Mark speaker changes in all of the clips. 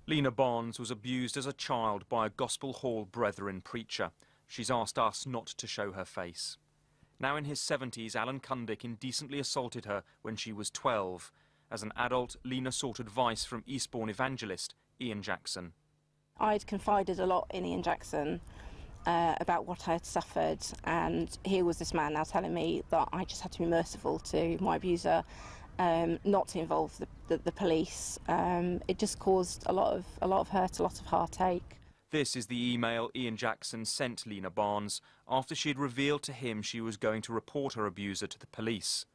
Speaker 1: Lena Barnes was abused as a child by a Gospel Hall Brethren preacher. She's asked us not to show her face. Now in his 70s, Allan Cundick indecently assaulted her when she was 12. As an adult, Lena sought advice from Eastbourne Evangelist, Ian Jackson.
Speaker 2: I'd confided a lot in Ian Jackson about what I had suffered, and here was this man now telling me that I just had to be merciful to my abuser, not to involve the police. It just caused a lot of hurt, a lot of heartache.
Speaker 1: This is the email Ian Jackson sent Lena Barnes after she had revealed to him she was going to report her abuser to the police.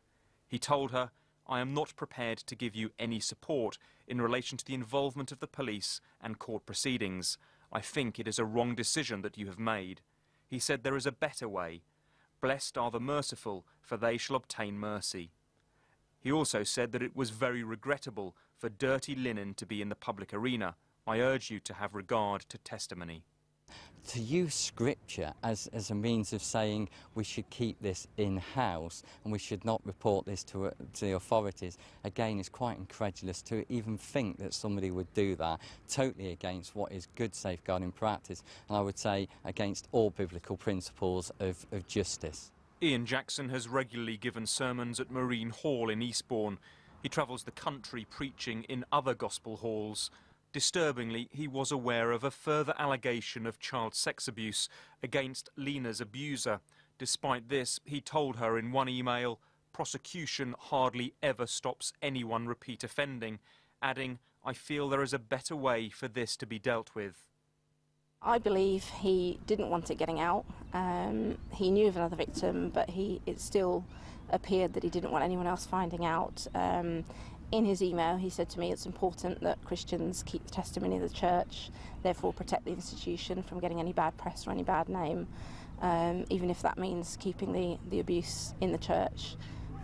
Speaker 1: He told her, "I am not prepared to give you any support in relation to the involvement of the police and court proceedings. I think it is a wrong decision that you have made." He said there is a better way. "Blessed are the merciful, for they shall obtain mercy." He also said that it was very regrettable for dirty linen to be in the public arena. "I urge you to have regard to testimony."
Speaker 3: To use scripture as a means of saying we should keep this in-house and we should not report this to the authorities, again, is quite incredulous to even think that somebody would do that, totally against what is good safeguarding practice, and I would say against all biblical principles of justice.
Speaker 1: Ian Jackson has regularly given sermons at Marine Hall in Eastbourne. He travels the country preaching in other gospel halls. Disturbingly, he was aware of a further allegation of child sex abuse against Lena's abuser. Despite this, he told her in one email, "Prosecution hardly ever stops anyone repeat offending," adding, "I feel there is a better way for this to be dealt with."
Speaker 2: I believe he didn't want it getting out. He knew of another victim, but it still appeared that he didn't want anyone else finding out. In his email, he said to me, "It's important that Christians keep the testimony of the church, therefore protect the institution from getting any bad press or any bad name, even if that means keeping the abuse in the church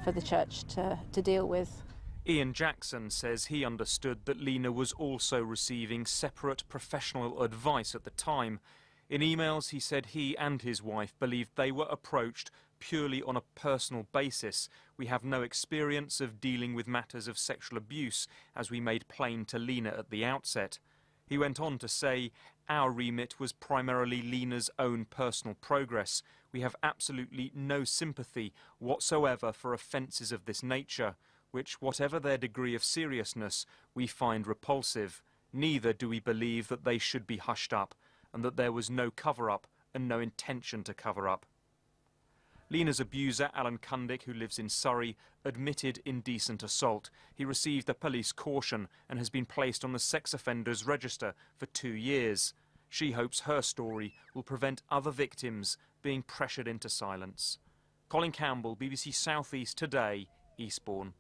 Speaker 2: for the church to deal with."
Speaker 1: Ian Jackson says he understood that Lena was also receiving separate professional advice at the time. In emails, he said he and his wife believed they were approached purely on a personal basis. "We have no experience of dealing with matters of sexual abuse, as we made plain to Lena at the outset." He went on to say, "Our remit was primarily Lena's own personal progress. We have absolutely no sympathy whatsoever for offences of this nature, which, whatever their degree of seriousness, we find repulsive. Neither do we believe that they should be hushed up, and that there was no cover-up and no intention to cover up." Lena's abuser, Allan Cundick, who lives in Surrey, admitted indecent assault. He received a police caution and has been placed on the sex offenders register for 2 years. She hopes her story will prevent other victims being pressured into silence. Colin Campbell, BBC South East Today, Eastbourne.